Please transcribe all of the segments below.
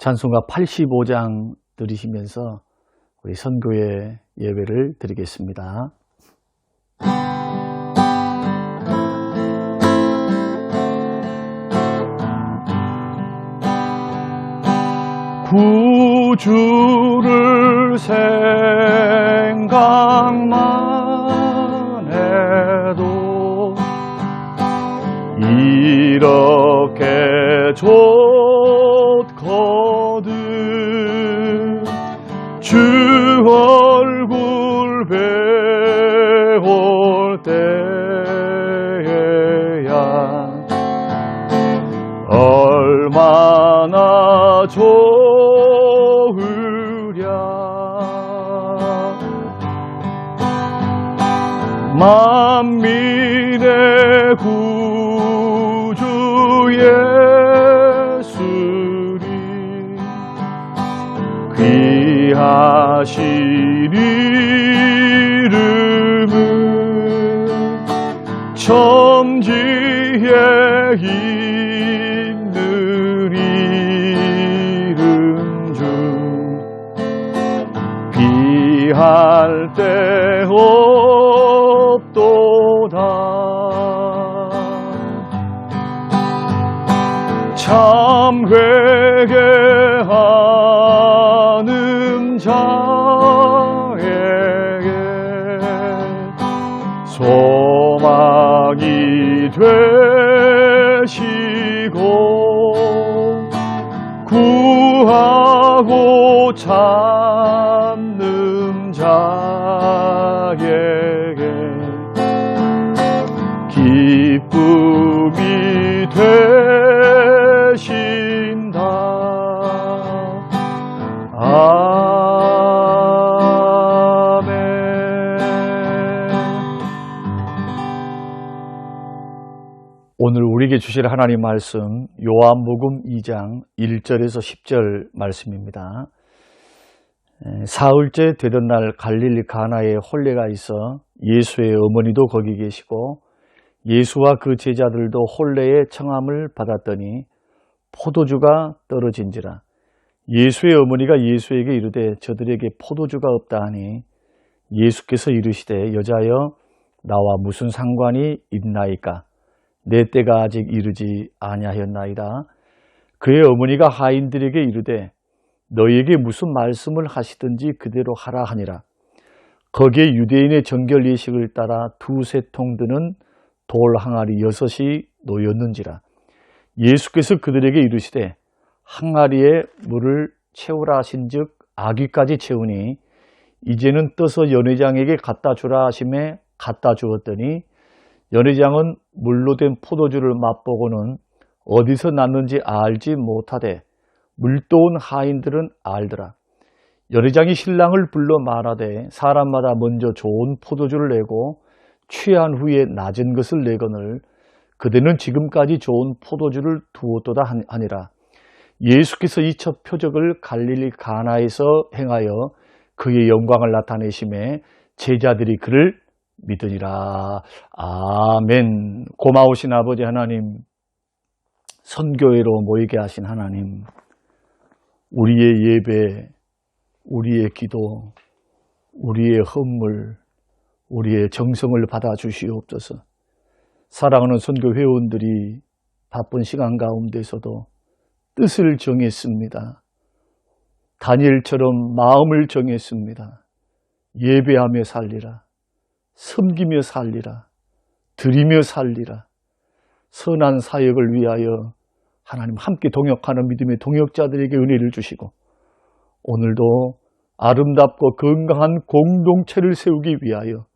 찬송가 85장 들으시면서 우리 선교회 예배를 드리겠습니다. 구주를 생각만 해도 이렇게 좋거든. 주 얼굴 배울 때에야 얼마나 좋으랴. 만민의 구주 예수님 귀하신 이름은 천지에 있는 이름 중 비할 데 없도다. 참 회개하는 자에게 소망이 되시고 구하고 찾는 자에게 기쁨이 되신다. 아멘. 오늘 우리에게 주실 하나님 말씀 요한복음 2장 1절에서 10절 말씀입니다. 사흘째 되던 날 갈릴리 가나에 혼례가 있어 예수의 어머니도 거기 계시고 예수와 그 제자들도 혼례의 청함을 받았더니 포도주가 떨어진지라. 예수의 어머니가 예수에게 이르되 저들에게 포도주가 없다 하니 예수께서 이르시되 여자여 나와 무슨 상관이 있나이까? 내 때가 아직 이르지 아니하였나이다. 그의 어머니가 하인들에게 이르되 너희에게 무슨 말씀을 하시든지 그대로 하라 하니라. 거기에 유대인의 정결 예식을 따라 두세 통 드는 돌 항아리 6이 놓였는지라. 예수께서 그들에게 이르시되 항아리에 물을 채우라 하신즉 아귀까지 채우니 이제는 떠서 연회장에게 갖다 주라 하심에 갖다 주었더니 연회장은 물로 된 포도주를 맛보고는 어디서 났는지 알지 못하되 물도온 하인들은 알더라. 연회장이 신랑을 불러 말하되 사람마다 먼저 좋은 포도주를 내고 취한 후에 낮은 것을 내거늘 그대는 지금까지 좋은 포도주를 두었도다 하니라. 예수께서 이 첫 표적을 갈릴리 가나에서 행하여 그의 영광을 나타내심에 제자들이 그를 믿으니라. 아멘. 고마우신 아버지 하나님, 선교회로 모이게 하신 하나님, 우리의 예배, 우리의 기도, 우리의 헌물, 우리의 정성을 받아 주시옵소서. 사랑하는 선교 회원들이 바쁜 시간 가운데서도 뜻을 정했습니다. 다니엘처럼 마음을 정했습니다. 예배하며 살리라. 섬기며 살리라. 드리며 살리라. 선한 사역을 위하여 하나님 함께 동역하는 믿음의 동역자들에게 은혜를 주시고 오늘도 아름답고 건강한 공동체를 세우기 위하여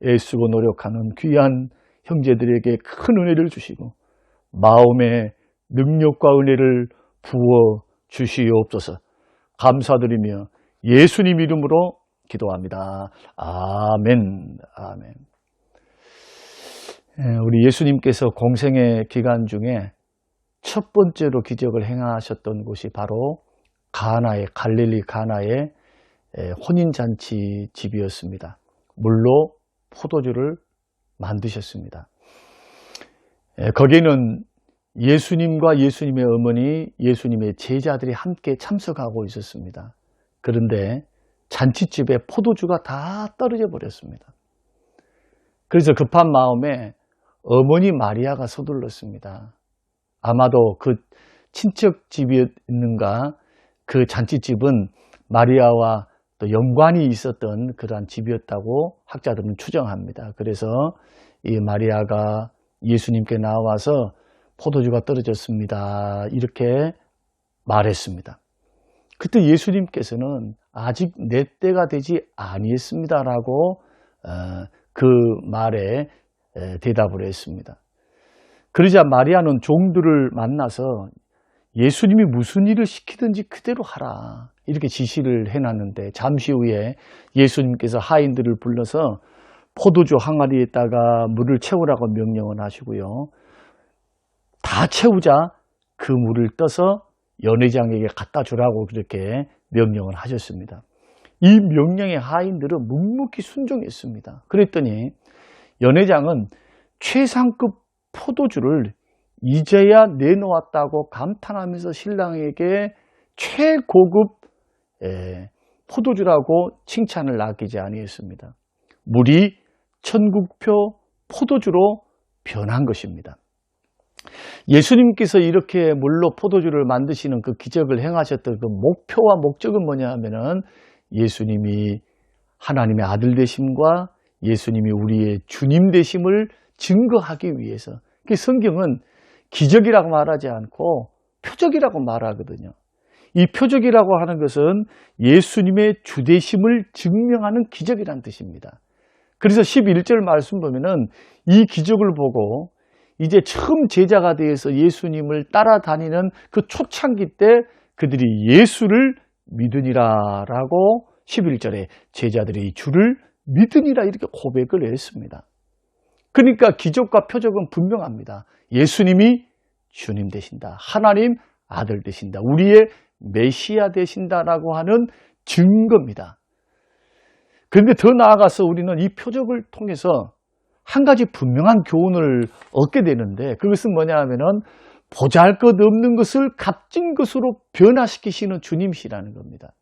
애쓰고 노력하는 귀한 형제들에게 큰 은혜를 주시고 마음의 능력과 은혜를 부어 주시옵소서. 감사드리며 예수님 이름으로 기도합니다. 아멘. 아멘. 우리 예수님께서 공생의 기간 중에 첫 번째로 기적을 행하셨던 곳이 바로 갈릴리 가나의 혼인잔치 집이었습니다. 물로 포도주를 만드셨습니다. 거기는 예수님과 예수님의 어머니, 예수님의 제자들이 함께 참석하고 있었습니다. 그런데 잔치집에 포도주가 다 떨어져 버렸습니다. 그래서 급한 마음에 어머니 마리아가 서둘렀습니다. 아마도 그 친척집이었는가, 그 잔치집은 마리아와 또 연관이 있었던 그러한 집이었다고 학자들은 추정합니다. 그래서 이 마리아가 예수님께 나와서 포도주가 떨어졌습니다, 이렇게 말했습니다. 그때 예수님께서는 아직 내 때가 되지 아니했습니다라고 그 말에 대답을 했습니다. 그러자 마리아는 종들을 만나서 예수님이 무슨 일을 시키든지 그대로 하라, 이렇게 지시를 해놨는데, 잠시 후에 예수님께서 하인들을 불러서 포도주 항아리에다가 물을 채우라고 명령을 하시고요, 다 채우자 그 물을 떠서 연회장에게 갖다 주라고 그렇게 명령을 하셨습니다. 이 명령에 하인들은 묵묵히 순종했습니다. 그랬더니 연회장은 최상급 포도주를 이제야 내놓았다고 감탄하면서 신랑에게 최고급 포도주라고 칭찬을 아끼지 아니했습니다. 물이 천국표 포도주로 변한 것입니다. 예수님께서 이렇게 물로 포도주를 만드시는 그 기적을 행하셨던 그 목표와 목적은 뭐냐 하면은, 예수님이 하나님의 아들 되심과 예수님이 우리의 주님 되심을 증거하기 위해서. 성경은 기적이라고 말하지 않고 표적이라고 말하거든요. 이 표적이라고 하는 것은 예수님의 주되심을 증명하는 기적이라는 뜻입니다. 그래서 11절 말씀 보면은 이 기적을 보고 이제 처음 제자가 되어서 예수님을 따라다니는 그 초창기 때 그들이 예수를 믿으니라 라고 11절에 제자들이 주를 믿으니라 이렇게 고백을 했습니다. 그러니까 기적과 표적은 분명합니다. 예수님이 주님 되신다, 하나님 아들 되신다, 우리의 메시아 되신다라고 하는 증거입니다. 그런데 더 나아가서 우리는 이 표적을 통해서 한 가지 분명한 교훈을 얻게 되는데, 그것은 뭐냐 하면은 보잘것없는 것을 값진 것으로 변화시키시는 주님이시라는 겁니다.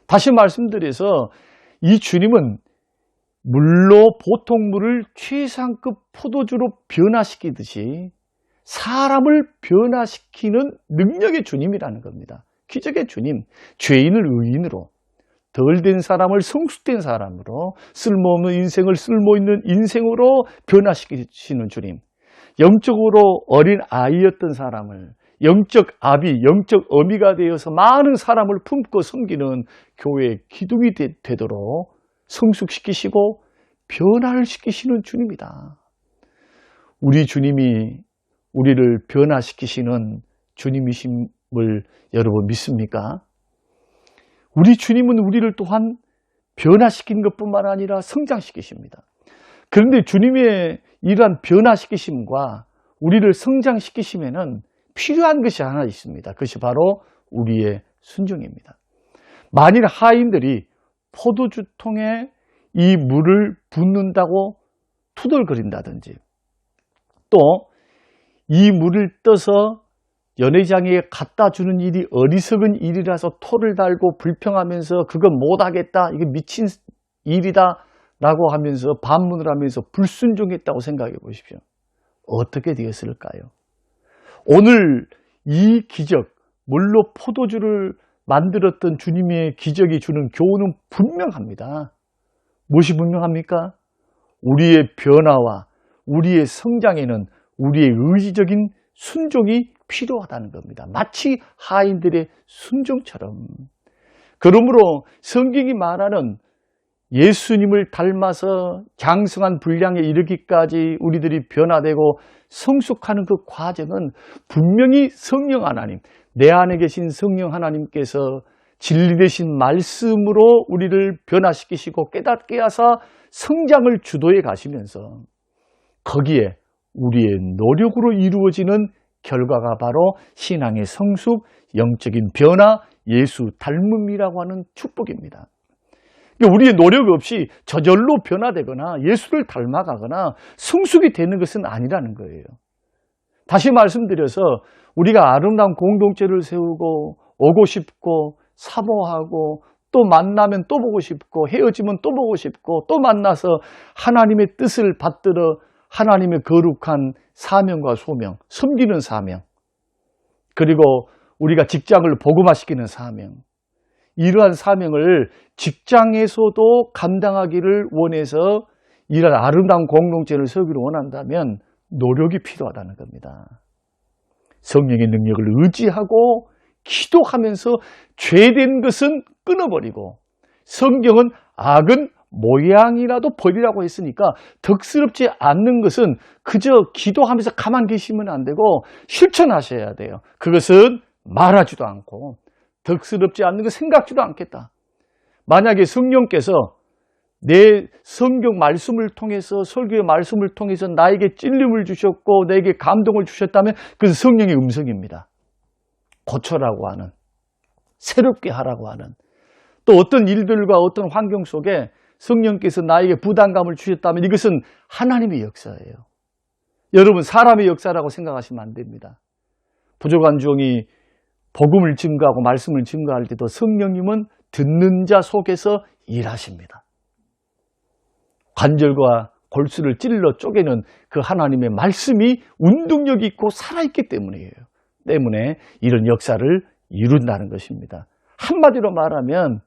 다시 말씀드려서 이 주님은 물로 보통 물을 최상급 포도주로 변화시키듯이 사람을 변화시키는 능력의 주님이라는 겁니다. 기적의 주님, 죄인을 의인으로, 덜된 사람을 성숙된 사람으로, 쓸모없는 인생을 쓸모있는 인생으로 변화시키시는 주님, 영적으로 어린 아이였던 사람을 영적 아비, 영적 어미가 되어서 많은 사람을 품고 섬기는 교회의 기둥이 되도록 성숙시키시고 변화를 시키시는 주님이다. 우리 주님이 우리를 변화시키시는 주님이심을 여러분 믿습니까? 우리 주님은 우리를 또한 변화시키는 것뿐만 아니라 성장시키십니다. 그런데 주님의 이러한 변화시키심과 우리를 성장시키심에는 필요한 것이 하나 있습니다. 그것이 바로 우리의 순종입니다. 만일 하인들이 포도주통에 이 물을 붓는다고 투덜거린다든지, 또 이 물을 떠서 연회장에 갖다 주는 일이 어리석은 일이라서 토를 달고 불평하면서 그건 못하겠다, 이게 미친 일이다 라고 하면서 반문을 하면서 불순종했다고 생각해 보십시오. 어떻게 되었을까요? 오늘 이 기적, 물로 포도주를 만들었던 주님의 기적이 주는 교훈은 분명합니다. 무엇이 분명합니까? 우리의 변화와 우리의 성장에는 우리의 의지적인 순종이 필요하다는 겁니다. 마치 하인들의 순종처럼. 그러므로 성경이 말하는 예수님을 닮아서 장성한 분량에 이르기까지 우리들이 변화되고 성숙하는 그 과정은 분명히 성령 하나님, 내 안에 계신 성령 하나님께서 진리 되신 말씀으로 우리를 변화시키시고 깨닫게 하사 성장을 주도해 가시면서 거기에 우리의 노력으로 이루어지는 결과가 바로 신앙의 성숙, 영적인 변화, 예수 닮음이라고 하는 축복입니다. 우리의 노력 없이 저절로 변화되거나 예수를 닮아가거나 성숙이 되는 것은 아니라는 거예요. 다시 말씀드려서 우리가 아름다운 공동체를 세우고 오고 싶고 사모하고 또 만나면 또 보고 싶고 헤어지면 또 보고 싶고 또 만나서 하나님의 뜻을 받들어 하나님의 거룩한 사명과 소명, 섬기는 사명, 그리고 우리가 직장을 복음화시키는 사명, 이러한 사명을 직장에서도 감당하기를 원해서 이런 아름다운 공동체를 세우기를 원한다면 노력이 필요하다는 겁니다. 성령의 능력을 의지하고 기도하면서 죄된 것은 끊어버리고, 성경은 악은 모양이라도 버리라고 했으니까 덕스럽지 않는 것은 그저 기도하면서 가만 계시면 안 되고 실천하셔야 돼요. 그것은 말하지도 않고 덕스럽지 않는 것 생각지도 않겠다. 만약에 성령께서 내 성경 말씀을 통해서, 설교의 말씀을 통해서 나에게 찔림을 주셨고 내게 감동을 주셨다면 그것은 성령의 음성입니다. 고쳐라고 하는, 새롭게 하라고 하는, 또 어떤 일들과 어떤 환경 속에 성령께서 나에게 부담감을 주셨다면 이것은 하나님의 역사예요. 여러분, 사람의 역사라고 생각하시면 안 됩니다. 부족한 종이 복음을 증거하고 말씀을 증거할 때도 성령님은 듣는 자 속에서 일하십니다. 관절과 골수를 찔러 쪼개는 그 하나님의 말씀이 운동력이 있고 살아있기 때문이에요. 때문에 이런 역사를 이룬다는 것입니다. 한마디로 말하면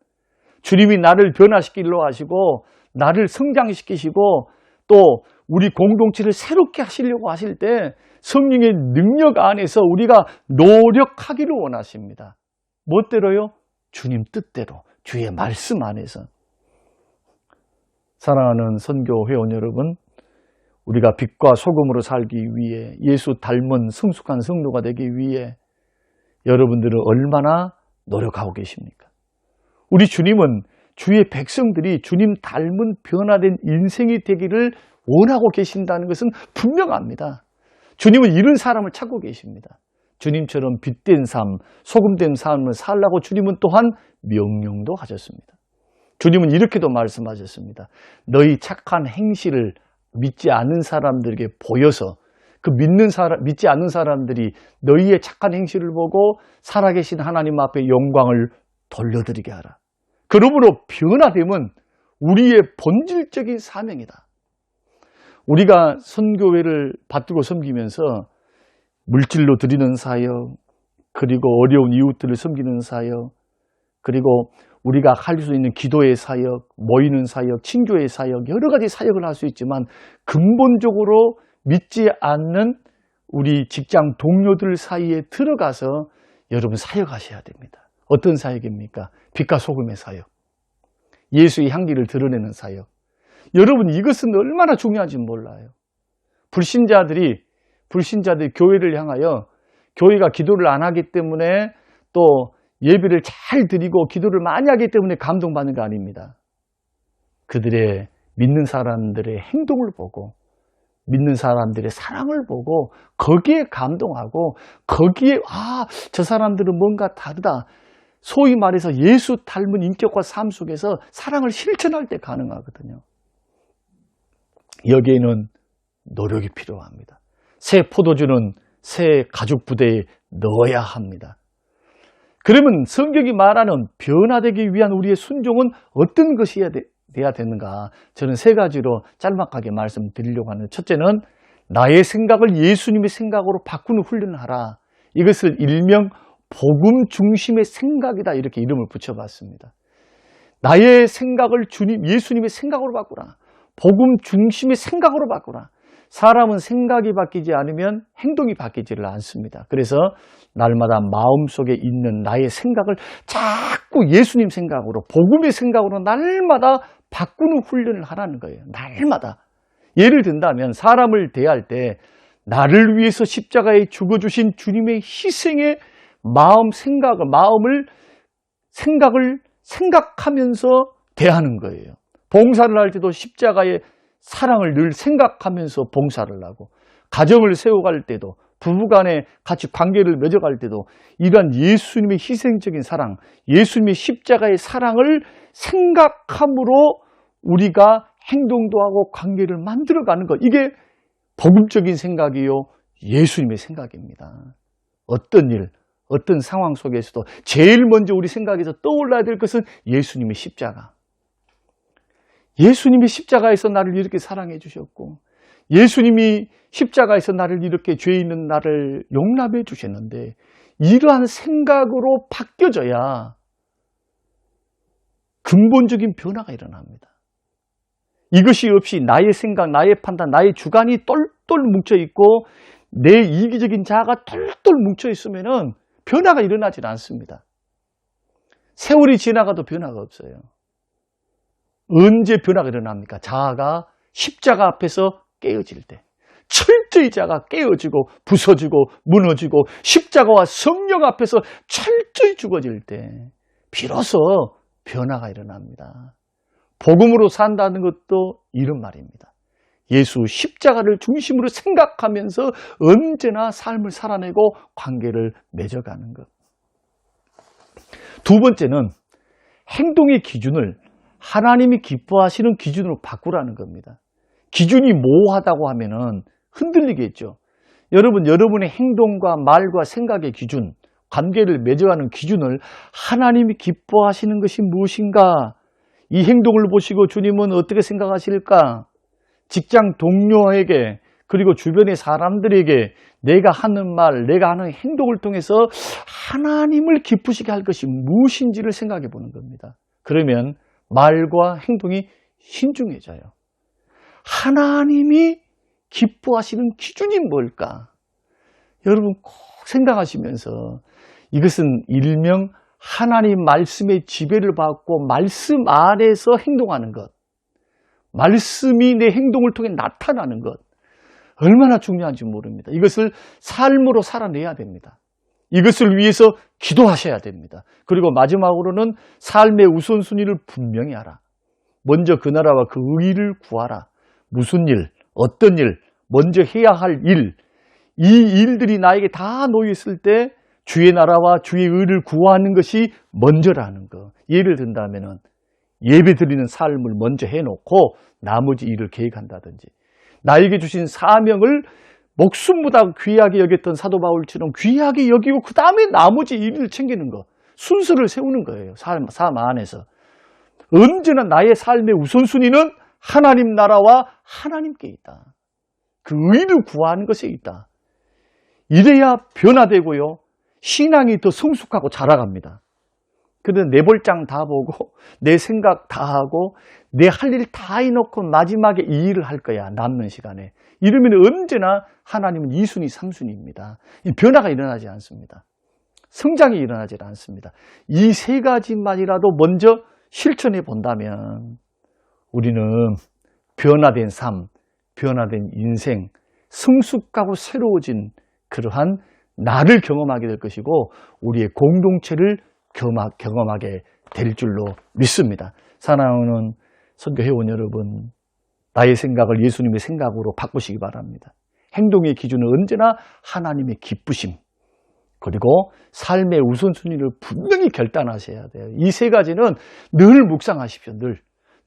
주님이 나를 변화시키려 하시고 나를 성장시키시고 또 우리 공동체를 새롭게 하시려고 하실 때 성령의 능력 안에서 우리가 노력하기를 원하십니다. 무엇대로요? 주님 뜻대로, 주의 말씀 안에서. 사랑하는 선교 회원 여러분, 우리가 빛과 소금으로 살기 위해, 예수 닮은 성숙한 성도가 되기 위해 여러분들은 얼마나 노력하고 계십니까? 우리 주님은 주의 백성들이 주님 닮은 변화된 인생이 되기를 원하고 계신다는 것은 분명합니다. 주님은 이런 사람을 찾고 계십니다. 주님처럼 빛된 삶, 소금된 삶을 살라고 주님은 또한 명령도 하셨습니다. 주님은 이렇게도 말씀하셨습니다. 너희 착한 행실을 믿지 않는 사람들에게 보여서 그 믿지 않는 사람들이 너희의 착한 행실을 보고 살아계신 하나님 앞에 영광을 돌려드리게 하라. 그러므로 변화됨은 우리의 본질적인 사명이다. 우리가 선교회를 받들고 섬기면서 물질로 드리는 사역, 그리고 어려운 이웃들을 섬기는 사역, 그리고 우리가 할 수 있는 기도의 사역, 모이는 사역, 친교의 사역, 여러 가지 사역을 할 수 있지만 근본적으로 믿지 않는 우리 직장 동료들 사이에 들어가서 여러분 사역하셔야 됩니다. 어떤 사역입니까? 빛과 소금의 사역, 예수의 향기를 드러내는 사역. 여러분, 이것은 얼마나 중요한지 몰라요. 불신자들이 교회를 향하여 교회가 기도를 안 하기 때문에 또 예배를 잘 드리고 기도를 많이 하기 때문에 감동받는 거 아닙니다. 그들의 믿는 사람들의 행동을 보고 믿는 사람들의 사랑을 보고 거기에 감동하고 거기에 저 사람들은 뭔가 다르다. 소위 말해서 예수 닮은 인격과 삶 속에서 사랑을 실천할 때 가능하거든요. 여기에는 노력이 필요합니다. 새 포도주는 새 가죽 부대에 넣어야 합니다. 그러면 성경이 말하는 변화되기 위한 우리의 순종은 어떤 것이 돼야 되는가? 저는 세 가지로 짤막하게 말씀드리려고 하는데, 첫째는 나의 생각을 예수님의 생각으로 바꾸는 훈련을 하라. 이것을 일명 복음 중심의 생각이다, 이렇게 이름을 붙여봤습니다. 나의 생각을 예수님의 생각으로 바꾸라. 복음 중심의 생각으로 바꾸라. 사람은 생각이 바뀌지 않으면 행동이 바뀌지를 않습니다. 그래서 날마다 마음속에 있는 나의 생각을 자꾸 예수님 생각으로, 복음의 생각으로 날마다 바꾸는 훈련을 하라는 거예요. 날마다. 예를 든다면 사람을 대할 때 나를 위해서 십자가에 죽어주신 주님의 희생의 생각을 생각하면서 대하는 거예요. 봉사를 할 때도 십자가의 사랑을 늘 생각하면서 봉사를 하고, 가정을 세워갈 때도, 부부간에 같이 관계를 맺어갈 때도 이러한 예수님의 희생적인 사랑, 예수님의 십자가의 사랑을 생각함으로 우리가 행동도 하고 관계를 만들어가는 것, 이게 복음적인 생각이요, 예수님의 생각입니다. 어떤 일, 어떤 상황 속에서도 제일 먼저 우리 생각에서 떠올라야 될 것은 예수님의 십자가. 예수님이 십자가에서 나를 이렇게 사랑해 주셨고, 예수님이 십자가에서 나를 이렇게 죄 있는 나를 용납해 주셨는데, 이러한 생각으로 바뀌어져야 근본적인 변화가 일어납니다. 이것이 없이 나의 생각, 나의 판단, 나의 주관이 똘똘 뭉쳐있고 내 이기적인 자아가 똘똘 뭉쳐있으면 변화가 일어나질 않습니다. 세월이 지나가도 변화가 없어요. 언제 변화가 일어납니까? 자아가 십자가 앞에서 깨어질 때. 철저히 자아가 깨어지고 부서지고 무너지고 십자가와 성령 앞에서 철저히 죽어질 때 비로소 변화가 일어납니다. 복음으로 산다는 것도 이런 말입니다. 예수 십자가를 중심으로 생각하면서 언제나 삶을 살아내고 관계를 맺어가는 것. 두 번째는 행동의 기준을 하나님이 기뻐하시는 기준으로 바꾸라는 겁니다. 기준이 모호하다고 하면은 흔들리겠죠. 여러분, 여러분의 행동과 말과 생각의 기준, 관계를 맺어가는 기준을 하나님이 기뻐하시는 것이 무엇인가? 이 행동을 보시고 주님은 어떻게 생각하실까? 직장 동료에게 그리고 주변의 사람들에게 내가 하는 말, 내가 하는 행동을 통해서 하나님을 기쁘시게 할 것이 무엇인지를 생각해 보는 겁니다. 그러면 말과 행동이 신중해져요. 하나님이 기뻐하시는 기준이 뭘까? 여러분 꼭 생각하시면서 이것은 일명 하나님 말씀의 지배를 받고 말씀 안에서 행동하는 것, 말씀이 내 행동을 통해 나타나는 것, 얼마나 중요한지 모릅니다. 이것을 삶으로 살아내야 됩니다. 이것을 위해서 기도하셔야 됩니다. 그리고 마지막으로는 삶의 우선순위를 분명히 하라. 먼저 그 나라와 그 의를 구하라. 무슨 일, 어떤 일, 먼저 해야 할 일, 이 일들이 나에게 다 놓여있을 때 주의 나라와 주의 의를 구하는 것이 먼저라는 거. 예를 든다면 예배 드리는 삶을 먼저 해놓고 나머지 일을 계획한다든지, 나에게 주신 사명을 목숨보다 귀하게 여겼던 사도 바울처럼 귀하게 여기고 그 다음에 나머지 일을 챙기는 거, 순서를 세우는 거예요. 삶 안에서. 언제나 나의 삶의 우선순위는 하나님 나라와 하나님께 있다. 그 의를 구하는 것에 있다. 이래야 변화되고요, 신앙이 더 성숙하고 자라갑니다. 그런데 내 볼장 다 보고 내 생각 다 하고 내 할 일 다 해놓고 마지막에 이 일을 할 거야, 남는 시간에. 이러면 언제나 하나님은 2순위, 3순위입니다. 이 변화가 일어나지 않습니다. 성장이 일어나지 않습니다. 이 세 가지만이라도 먼저 실천해 본다면 우리는 변화된 삶, 변화된 인생, 성숙하고 새로워진 그러한 나를 경험하게 될 것이고 우리의 공동체를 경험하게 될 줄로 믿습니다. 사랑하는 선교회원 여러분, 나의 생각을 예수님의 생각으로 바꾸시기 바랍니다. 행동의 기준은 언제나 하나님의 기쁘심, 그리고 삶의 우선순위를 분명히 결단하셔야 돼요. 이 세 가지는 늘 묵상하십시오.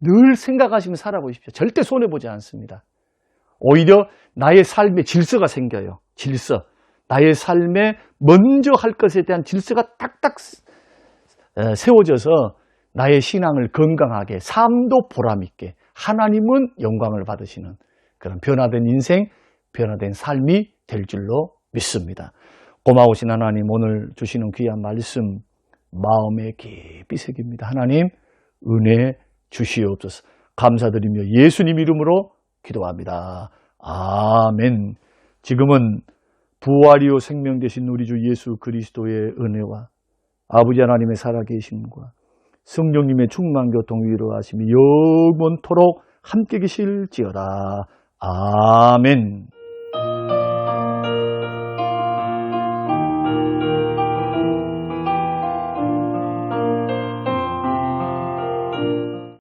늘 생각하시며 살아보십시오. 절대 손해보지 않습니다. 오히려 나의 삶에 질서가 생겨요. 질서. 나의 삶에 먼저 할 것에 대한 질서가 딱딱 세워져서 나의 신앙을 건강하게, 삶도 보람있게, 하나님은 영광을 받으시는 그런 변화된 인생, 변화된 삶이 될 줄로 믿습니다. 고마우신 하나님, 오늘 주시는 귀한 말씀 마음에 깊이 새깁니다. 하나님 은혜 주시옵소서. 감사드리며 예수님 이름으로 기도합니다. 아멘. 지금은 부활이요 생명 되신 우리 주 예수 그리스도의 은혜와 아버지 하나님의 살아계심과 성령님의 충만 교통 위로하심이 영원토록 함께 계실지어다. 아멘.